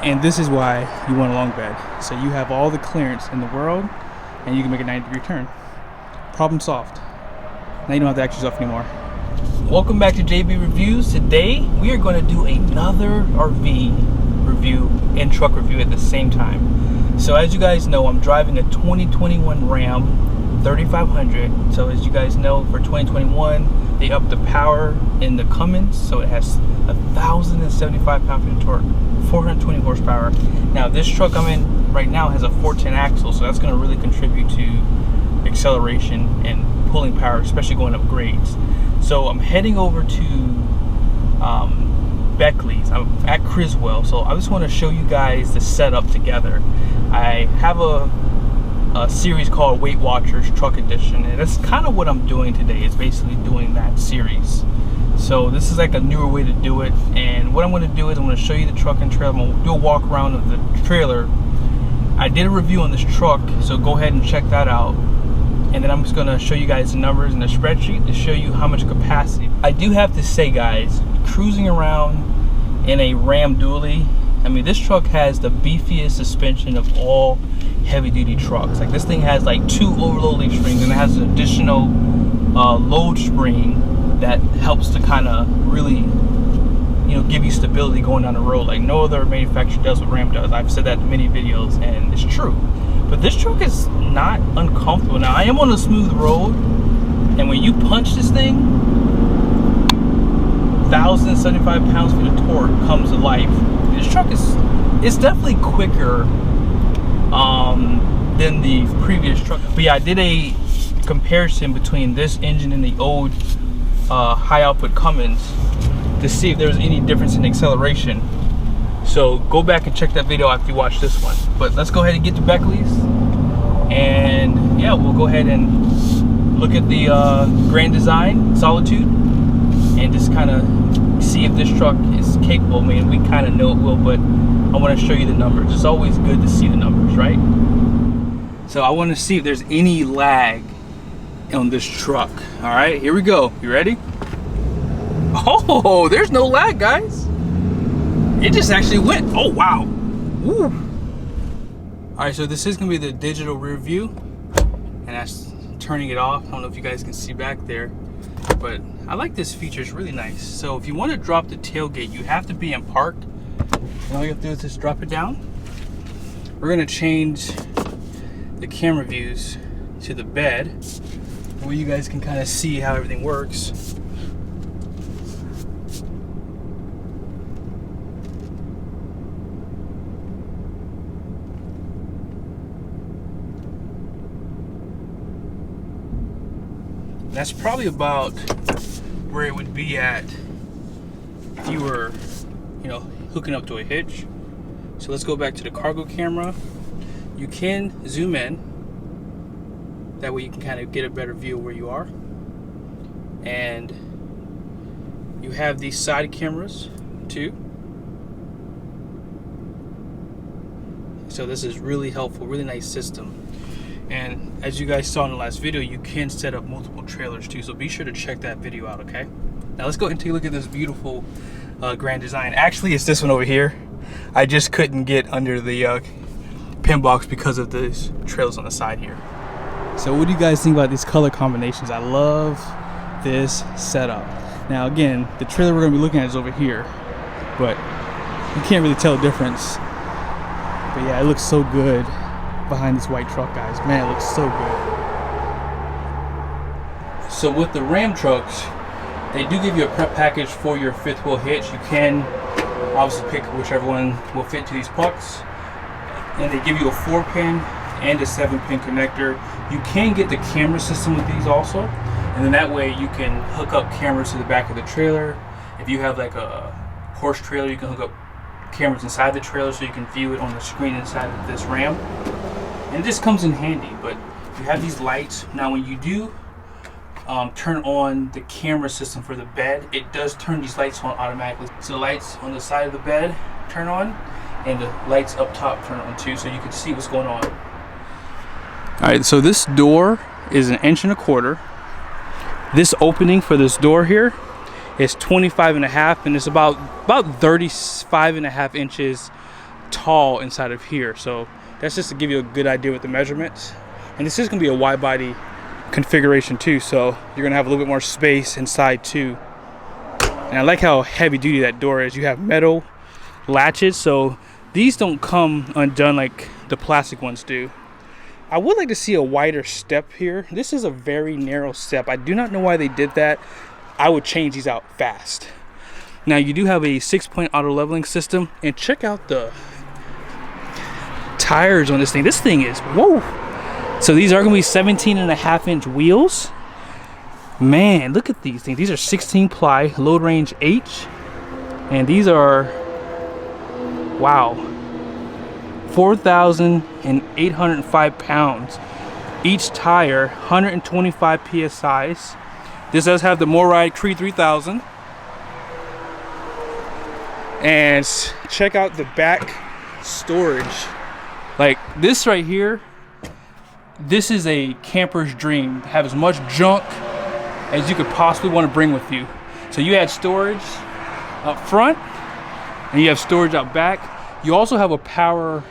And this is why you want a long bed. So you have all the clearance in the world and you can make a 90-degree turn. Problem solved. Now you don't have to ask yourself anymore. Welcome back to JB Reviews. Today we are going to do another RV review and truck review at the same time. So as you guys know, I'm driving a 2021 Ram 3500. So as you guys know, for 2021 they upped the power in the Cummins, so it has 1,075 pound-feet of torque, 420 horsepower. Now this truck I'm in right now has a 410 axle, so that's going to really contribute to acceleration and pulling power, especially going up grades. So I'm heading over to Beckleys. I'm at Criswell, so I just want to show you guys the setup together. I have a series called Weight Watchers Truck Edition, and that's kind of what I'm doing today. It's basically doing that series. So this is like a newer way to do it, and what I'm going to do is I'm going to show you the truck and trailer. I'm going to do a walk around of the trailer. I did a review on this truck, so go ahead and check that out. And then I'm just going to show you guys the numbers in the spreadsheet to show you how much capacity. I do have to say, guys, cruising around in a Ram dually, I mean, this truck has the beefiest suspension of all heavy-duty trucks. Like, this thing has like 2 overload leaf springs, and it has an additional load spring that helps to kind of really, you know, give you stability going down the road like no other manufacturer does what Ram does. I've said that in many videos, and it's true. But this truck is not uncomfortable. Now, I am on a smooth road, and when you punch this thing, 1,075 pounds-feet of torque comes to life. This truck it's definitely quicker than the previous truck. But yeah, I did a comparison between this engine and the old high output Cummins to see if there was any difference in acceleration. So go back and check that video after you watch this one. But let's go ahead and get to Beckleys, and yeah, we'll go ahead and look at the Grand Design Solitude and just kind of see if this truck is capable. I mean, we kind of know it will, but I want to show you the numbers. It's always good to see the numbers, right? So I want to see if there's any lag on this truck. All right, here we go. You ready? Oh, there's no lag, guys. It just actually went. Oh, wow. Woo. All right, so this is gonna be the digital rear view, and that's turning it off. I don't know if you guys can see back there, but I like this feature. It's really nice. So if you want to drop the tailgate, you have to be in park, and all you have to do is just drop it down. We're gonna change the camera views to the bed, where you guys can kind of see how everything works. That's probably about where it would be at if you were, you know, hooking up to a hitch. So let's go back to the cargo camera. You can zoom in. That way you can kind of get a better view of where you are. And you have these side cameras too. So this is really helpful, really nice system. And as you guys saw in the last video, you can set up multiple trailers too, so be sure to check that video out, okay? Now let's go and take a look at this beautiful Grand Design. Actually, it's this one over here. I just couldn't get under the pin box because of these trailers on the side here. So what do you guys think about these color combinations? I love this setup. Now again, the trailer we're going to be looking at is over here, but you can't really tell the difference. But yeah, it looks so good behind this white truck, guys. Man, it looks so good. So with the Ram trucks, they do give you a prep package for your 5th wheel hitch. You can obviously pick whichever one will fit to these pucks, and they give you a 4-pin and a 7-pin connector. You can get the camera system with these also, and then that way you can hook up cameras to the back of the trailer. If you have like a horse trailer, you can hook up cameras inside the trailer so you can view it on the screen inside of this Ram. And this comes in handy. But you have these lights. Now when you do turn on the camera system for the bed, it does turn these lights on automatically. So the lights on the side of the bed turn on, and the lights up top turn on too, so you can see what's going on. All right, so this door is 1.25 inches. This opening for this door here is 25.5, and it's about 35.5 inches tall inside of here. So that's just to give you a good idea with the measurements. And this is gonna be a wide body configuration too, so you're gonna have a little bit more space inside too. And I like how heavy duty that door is. You have metal latches, so these don't come undone like the plastic ones do. I would like to see a wider step here. This is a very narrow step. I do not know why they did that. I would change these out fast. Now you do have a 6-point auto leveling system, and check out the tires on this thing. This thing is, whoa. So these are gonna be 17.5-inch wheels. Man, look at these things. These are 16 ply, load range H. And these are, wow, 4,805 pounds. Each tire, 125 PSIs. This does have the Moride Cree 3000. And check out the back storage. Like this right here, this is a camper's dream. Have as much junk as you could possibly want to bring with you. So you had storage up front and you have storage out back. You also have a power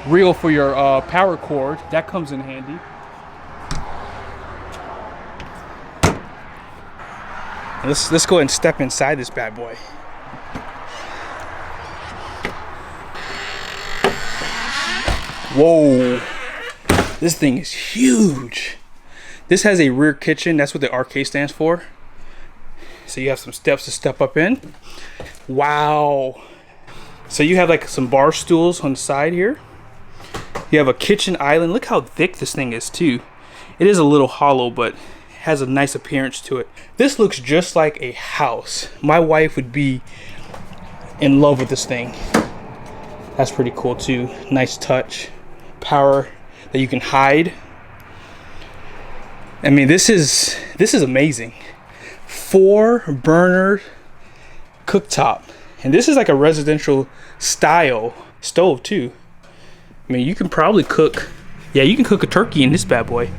reel for your power cord. That comes in handy. Let's go ahead and step inside this bad boy. Whoa, this thing is huge. This has a rear kitchen. That's what the RK stands for. So you have some steps to step up in. Wow. So you have like some bar stools on the side here. You have a kitchen island. Look how thick this thing is too. It is a little hollow, but has a nice appearance to it. This looks just like a house. My wife would be in love with this thing. That's pretty cool too. Nice touch. Power that you can hide. I mean, this is amazing. 4-burner cooktop, and this is like a residential style stove too. I mean, you can probably cook, yeah, you can cook a turkey in this bad boy.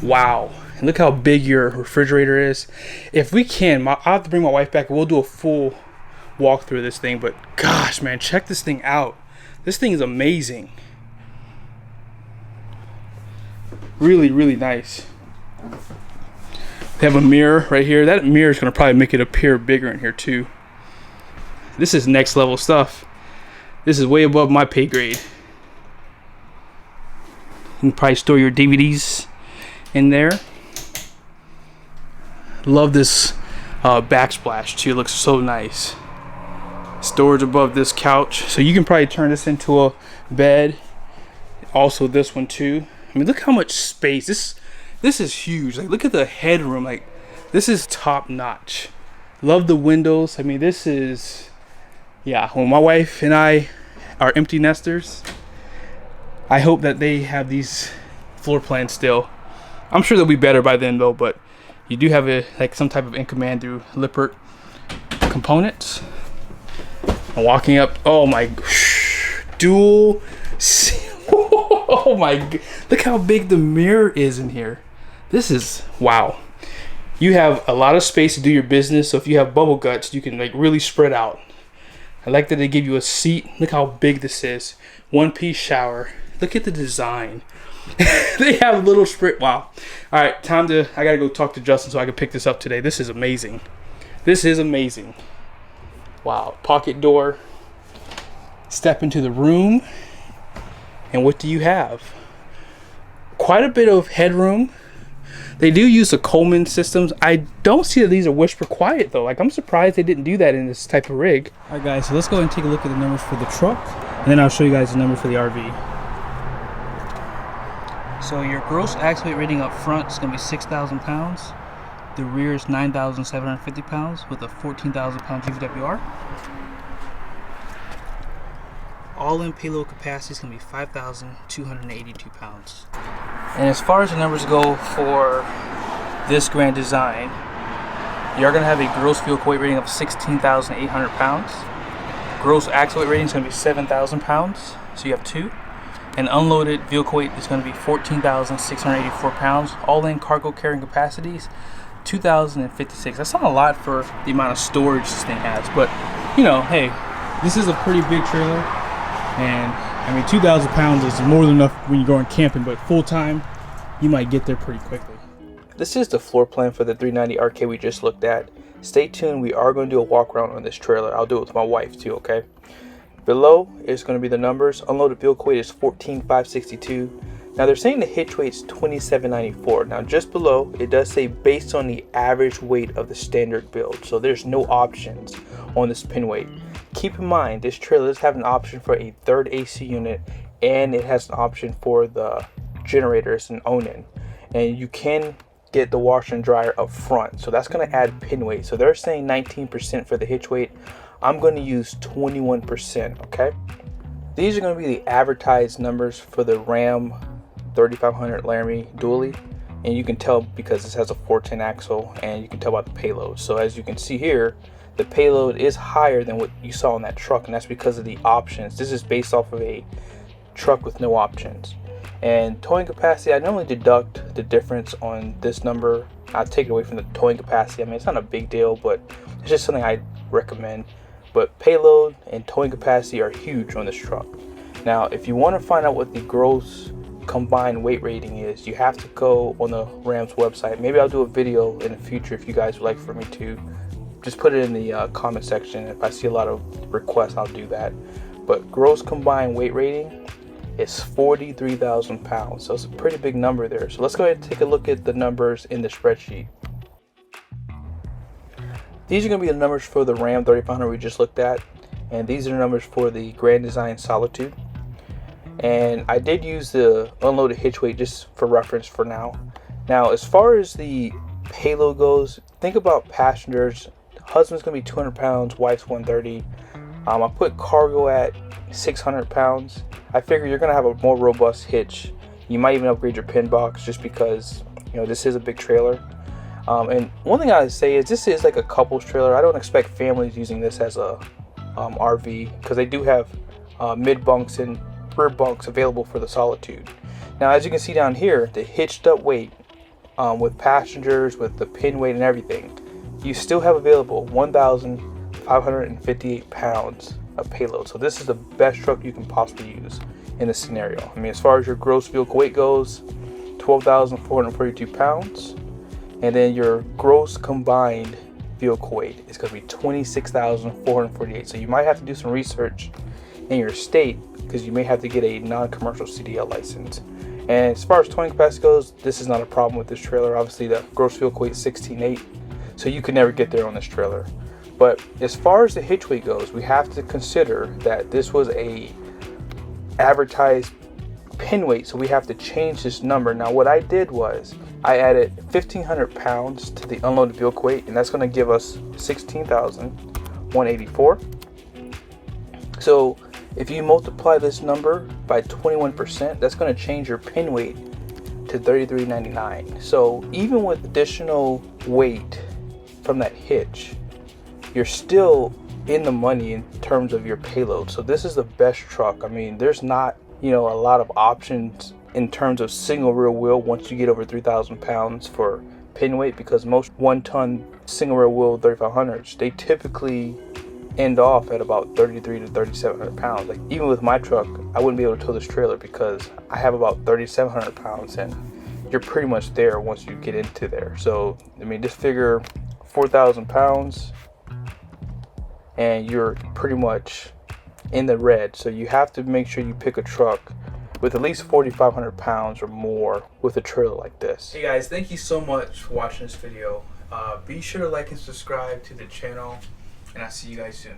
Wow, and look how big your refrigerator is. If we can, I'll have to bring my wife back and we'll do a full walkthrough of this thing. But gosh, man, check this thing out. This thing is amazing. Really, really nice. They have a mirror right here. That mirror is going to probably make it appear bigger in here too. This is next level stuff. This is way above my pay grade. You can probably store your DVDs in there. Love this backsplash too. It looks so nice. Storage above this couch, so you can probably turn this into a bed. Also this one too. I mean, look how much space. This is huge. Like, look at the headroom. Like, this is top notch. Love the windows. I mean, this is, yeah, when my wife and I are empty nesters, I hope that they have these floor plans still. I'm sure they'll be better by then though, but you do have a like some type of in command through Lippert components. Walking up, oh my, dual, oh my, look how big the mirror is in here. This is, wow. You have a lot of space to do your business, so if you have bubble guts, you can like really spread out. I like that they give you a seat. Look how big this is. One-piece shower. Look at the design. They have little sprint, wow. All right, I gotta go talk to Justin so I can pick this up today. This is amazing. This is amazing. Wow, pocket door. Step into the room, and what do you have? Quite a bit of headroom. They do use the Coleman systems. I don't see that these are whisper quiet though. Like, I'm surprised they didn't do that in this type of rig. All right guys, so let's go and take a look at the numbers for the truck, and then I'll show you guys the number for the RV. So your gross axle weight rating up front is going to be 6,000 pounds. The rear is 9,750 pounds with a 14,000 pound GVWR. All-in payload capacity is going to be 5,282 pounds. And as far as the numbers go for this Grand Design, you're going to have a gross vehicle weight rating of 16,800 pounds. Gross axle weight rating is going to be 7,000 pounds, so you have two. And unloaded vehicle weight is going to be 14,684 pounds. All-in cargo carrying capacities, 2,056. That's not a lot for the amount of storage this thing has, but you know, hey, This is a pretty big trailer, and I mean 2,000 pounds is more than enough when you're going camping, but full time you might get there pretty quickly. This is the floor plan for the 390 RK we just looked at. Stay tuned, we are going to do a walk around on this trailer. I'll do it with my wife too, okay? Below is going to be the numbers. Unloaded vehicle weight is 14,562. Now they're saying the hitch weight's 2794. Now just below it does say based on the average weight of the standard build. So there's no options on this pin weight. Keep in mind this trailer does have an option for a third AC unit, and it has an option for the generators and Onan. And you can get the washer and dryer up front, so that's going to add pin weight. So they're saying 19% for the hitch weight. I'm going to use 21%. Okay, these are going to be the advertised numbers for the Ram 3500 Laramie dually, and you can tell because this has a 410 axle, and you can tell by the payload. So as you can see here, the payload is higher than what you saw in that truck, and that's because of the options. This is based off of a truck with no options. And towing capacity, I normally deduct the difference on this number. I'll take it away from the towing capacity. I mean, it's not a big deal, but it's just something I recommend. But payload and towing capacity are huge on this truck. Now, if you want to find out what the gross combined weight rating is, you have to go on the Ram's website. Maybe I'll do a video in the future if you guys would like for me to. Just put it in the comment section. If I see a lot of requests, I'll do that. But gross combined weight rating is 43,000 pounds, so it's a pretty big number there. So let's go ahead and take a look at the numbers in the spreadsheet. These are going to be the numbers for the Ram 3500 we just looked at, and these are the numbers for the Grand Design Solitude. And I did use the unloaded hitch weight just for reference for now. Now, as far as the payload goes, think about passengers. Husband's going to be 200 pounds, wife's 130. I put cargo at 600 pounds. I figure you're going to have a more robust hitch. You might even upgrade your pin box just because, you know, this is a big trailer. And one thing I would say is this is like a couples trailer. I don't expect families using this as a RV, because they do have mid bunks and rear bunks available for the Solitude. Now, as you can see down here, the hitched up weight with passengers, with the pin weight and everything, you still have available 1,558 pounds of payload. So this is the best truck you can possibly use in this scenario. I mean, as far as your gross vehicle weight goes, 12,442 pounds, and then your gross combined vehicle weight is going to be 26,448. So you might have to do some research in your state, because you may have to get a non-commercial CDL license. And as far as towing capacity goes, this is not a problem with this trailer. Obviously the gross vehicle weight is 16.8, so you could never get there on this trailer. But as far as the hitch weight goes, we have to consider that this was a advertised pin weight, so we have to change this number. Now, what I did was I added 1,500 pounds to the unloaded vehicle weight, and that's going to give us 16,184. So if you multiply this number by 21%, that's going to change your pin weight to 33.99. So even with additional weight from that hitch, you're still in the money in terms of your payload. So this is the best truck. I mean, there's not, you know, a lot of options in terms of single rear wheel once you get over 3,000 pounds for pin weight, because most 1-ton single rear wheel 3500s, they typically end off at about 3,300 to 3,700 pounds. Like, even with my truck, I wouldn't be able to tow this trailer because I have about 3,700 pounds, and you're pretty much there once you get into there. So I mean, just figure 4,000 pounds and you're pretty much in the red. So you have to make sure you pick a truck with at least 4,500 pounds or more with a trailer like this. Hey guys, thank you so much for watching this video. Be sure to like and subscribe to the channel, and I'll see you guys soon.